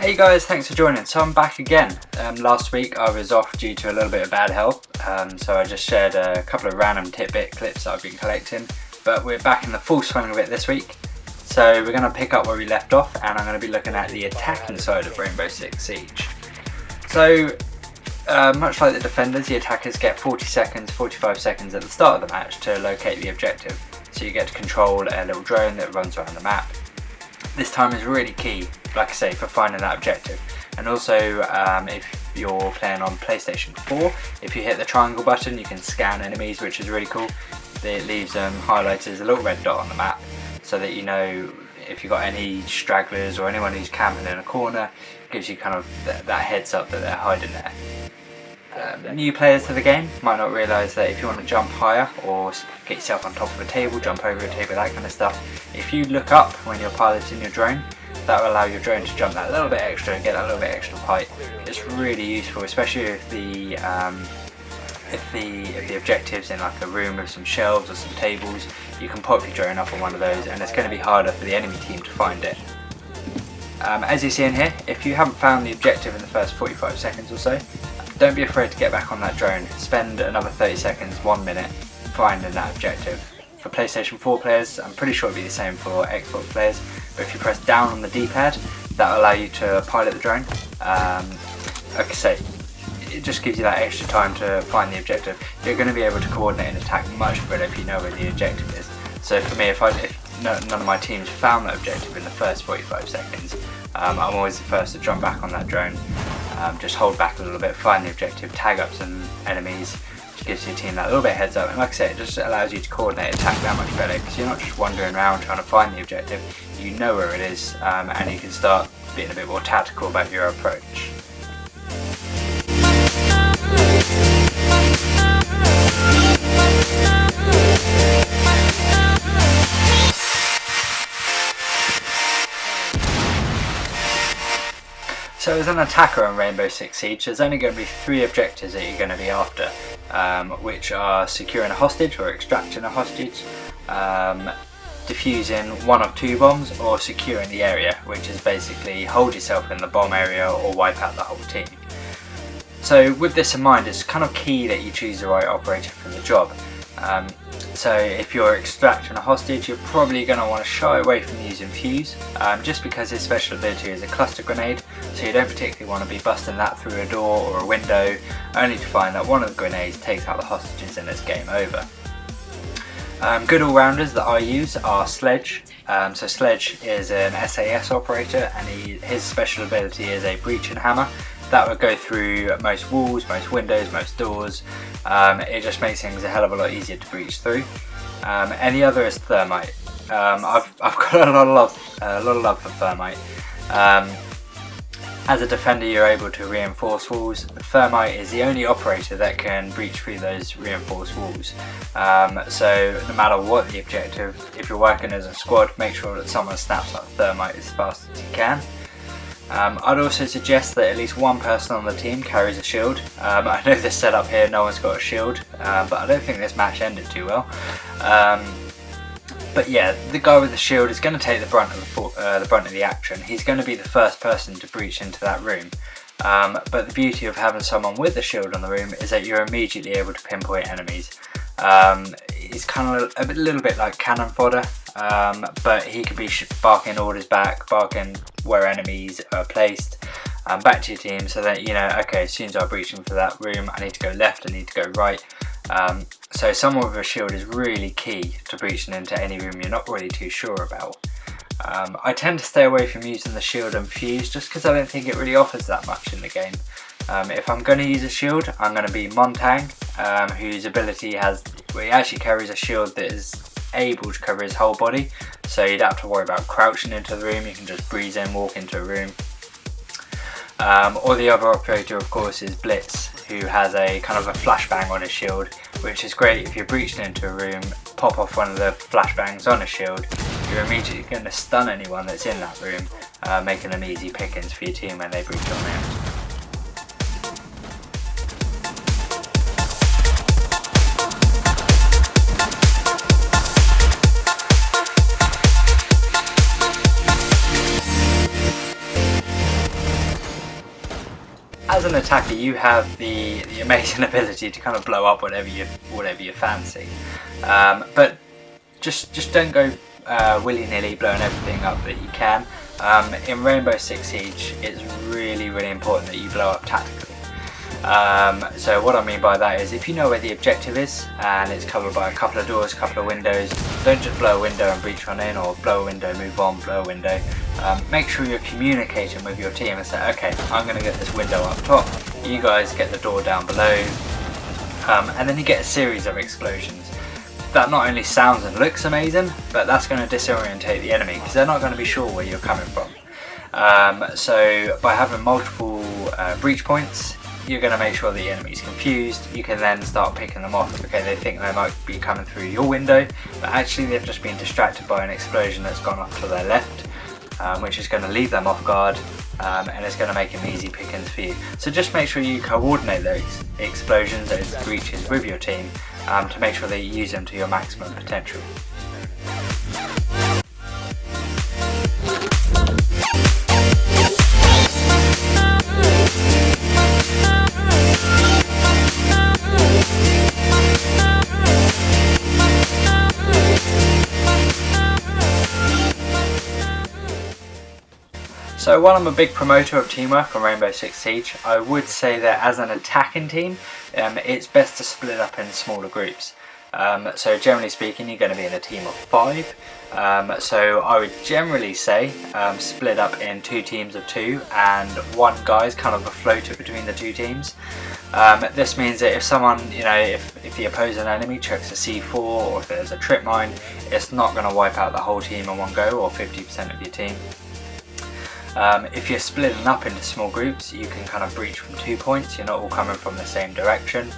Hey guys, thanks for joining. So I'm back again. Last week I was off due to a little bit of bad health, so I just shared a couple of random tidbit clips that I've been collecting, but we're back in the full swing of it this week. So we're going to pick up where we left off, and I'm going to be looking at the attacking side of Rainbow Six Siege. So much like the defenders, the attackers get 45 seconds at the start of the match to locate the objective. So you get to control a little drone that runs around the map. This time is really key, like I say, for finding that objective. And also, if you're playing on PlayStation 4, if you hit the triangle button, you can scan enemies, which is really cool. It leaves them highlighted as a little red dot on the map, so that you know if you've got any stragglers or anyone who's camping in a corner. It gives you kind of that heads up that they're hiding there. New players to the game might not realise that if you want to jump higher or get yourself on top of a table, jump over a table, that kind of stuff, if you look up when you're piloting your drone, that will allow your drone to jump that little bit extra and get that little bit extra height. It's really useful, especially if the objective's in like a room with some shelves or some tables. You can pop your drone up on one of those, and it's going to be harder for the enemy team to find it. As you see in here, if you haven't found the objective in the first 45 seconds or so, don't be afraid to get back on that drone. Spend another 30 seconds, 1 minute finding that objective. For PlayStation 4 players, I'm pretty sure it'll be the same for Xbox players, but if you press down on the D-pad, that'll allow you to pilot the drone. Like I say, it just gives you that extra time to find the objective. You're going to be able to coordinate an attack much better if you know where the objective is. So for me, if none of my teams found that objective in the first 45 seconds, I'm always the first to jump back on that drone. Just hold back a little bit, find the objective, tag up some enemies, which gives your team that little bit of heads up. And like I say, it just allows you to coordinate attack that much better, because you're not just wandering around trying to find the objective. You know where it is, and you can start being a bit more tactical about your approach. So as an attacker in Rainbow Six Siege, there's only going to be 3 objectives that you're going to be after, which are securing a hostage or extracting a hostage, defusing 1 of 2 bombs, or securing the area, which is basically hold yourself in the bomb area or wipe out the whole team. So with this in mind, it's kind of key that you choose the right operator for the job. So if you're extracting a hostage, you're probably going to want to shy away from using Fuse, just because his special ability is a cluster grenade, so you don't particularly want to be busting that through a door or a window, only to find that one of the grenades takes out the hostages and it's game over. Good all-rounders that I use are Sledge. So Sledge is an SAS operator, and his special ability is a breaching hammer. That would go through most walls, most windows, most doors. It just makes things a hell of a lot easier to breach through. And the other is Thermite. I've got a lot of love for Thermite. As a defender, you're able to reinforce walls. Thermite is the only operator that can breach through those reinforced walls. So no matter what the objective, if you're working as a squad, make sure that someone snaps up Thermite as fast as you can. I'd also suggest that at least one person on the team carries a shield. I know this setup here, no one's got a shield, but I don't think this match ended too well. But yeah, the guy with the shield is going to take the brunt of the action. He's going to be the first person to breach into that room. But the beauty of having someone with a shield on the room is that you're immediately able to pinpoint enemies. He's kind of a little bit like cannon fodder, but he could be barking orders back, barking where enemies are placed, back to your team, so that you know, okay, as soon as I breach into that room, I need to go left, I need to go right. So someone with a shield is really key to breaching into any room you're not really too sure about. I tend to stay away from using the shield and Fuse just because I don't think it really offers that much in the game. If I'm going to use a shield, I'm going to be Montang, whose ability he actually carries a shield that is able to cover his whole body, so you don't have to worry about crouching into the room, you can just breeze in, walk into a room. Or the other operator, of course, is Blitz, who has a kind of a flashbang on his shield, which is great if you're breaching into a room, pop off one of the flashbangs on a shield, you're immediately going to stun anyone that's in that room, making them easy pickings for your team when they breach on there. an attacker, you have the amazing ability to kind of blow up whatever you fancy, but just don't go willy-nilly blowing everything up that you can. In Rainbow Six Siege, it's really important that you blow up tactically. So what I mean by that is, if you know where the objective is and it's covered by a couple of doors, a couple of windows, don't just blow a window and breach on in, or blow a window, move on, blow a window. Make sure you're communicating with your team and say, okay, I'm going to get this window up top, you guys get the door down below, and then you get a series of explosions. That not only sounds and looks amazing, but that's going to disorientate the enemy because they're not going to be sure where you're coming from. So by having multiple breach points, you're going to make sure the enemy's confused. You can then start picking them off. Okay, they think they might be coming through your window, but actually they've just been distracted by an explosion that's gone up to their left, which is going to leave them off guard, and it's going to make them easy pickings for you. So just make sure you coordinate those explosions, those breaches with your team, to make sure that you use them to your maximum potential. So while I'm a big promoter of teamwork on Rainbow Six Siege, I would say that as an attacking team, it's best to split up in smaller groups. So generally speaking, you're going to be in a team of 5. So I would generally say split up in 2 teams of 2, and one guy's kind of a floater between the 2 teams. This means that if someone, if the opposing enemy chucks a C4 or if there's a trip mine, it's not going to wipe out the whole team in one go, or 50% of your team. If you're splitting up into small groups, you can kind of breach from 2 points. You're not all coming from the same direction.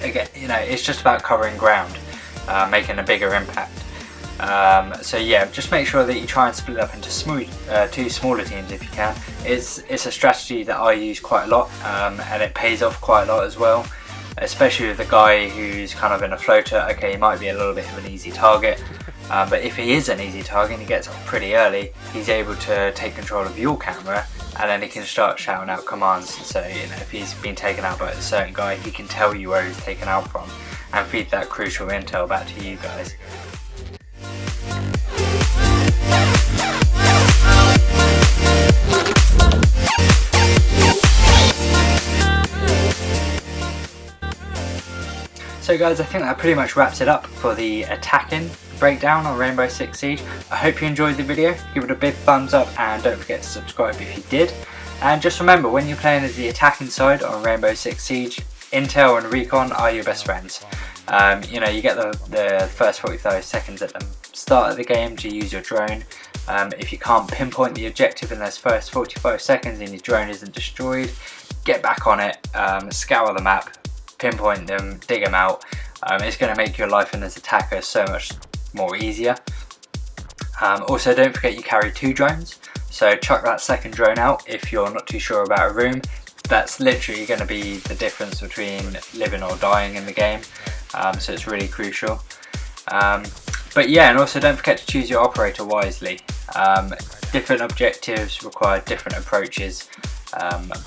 Again, it's just about covering ground, making a bigger impact. So yeah, just make sure that you try and split up into 2 smaller teams if you can. It's a strategy that I use quite a lot, and it pays off quite a lot as well. Especially with the guy who's kind of in a floater. Okay, he might be a little bit of an easy target. But if he is an easy target and he gets up pretty early, he's able to take control of your camera, and then he can start shouting out commands. So if he's been taken out by a certain guy, he can tell you where he's taken out from and feed that crucial intel back to you guys. So guys, I think that pretty much wraps it up for the attacking breakdown on Rainbow Six Siege. I hope you enjoyed the video. Give it a big thumbs up and don't forget to subscribe if you did. And just remember, when you're playing as the attacking side on Rainbow Six Siege, Intel and Recon are your best friends. You get the first 45 seconds at the start of the game to use your drone. If you can't pinpoint the objective in those first 45 seconds and your drone isn't destroyed, get back on it, scour the map, pinpoint them, dig them out. It's going to make your life in as attacker so much more easier. Also, don't forget you carry 2 drones, so chuck that second drone out if you're not too sure about a room. That's literally going to be the difference between living or dying in the game, so it's really crucial. But yeah, and also don't forget to choose your operator wisely. Different objectives require different approaches,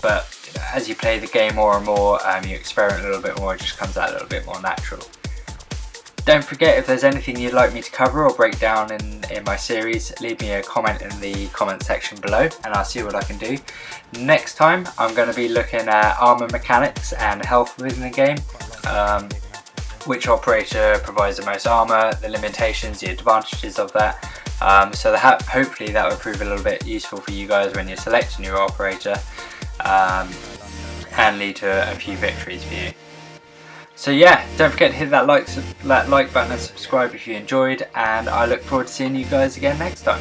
but as you play the game more and more, you experiment a little bit more, it just comes out a little bit more natural. Don't forget, if there's anything you'd like me to cover or break down in my series, leave me a comment in the comment section below and I'll see what I can do. Next time I'm going to be looking at armor mechanics and health within the game, which operator provides the most armor, the limitations, the advantages of that. So hopefully that will prove a little bit useful for you guys when you're selecting your operator, and lead to a few victories for you. So yeah, don't forget to hit that like button and subscribe if you enjoyed, and I look forward to seeing you guys again next time.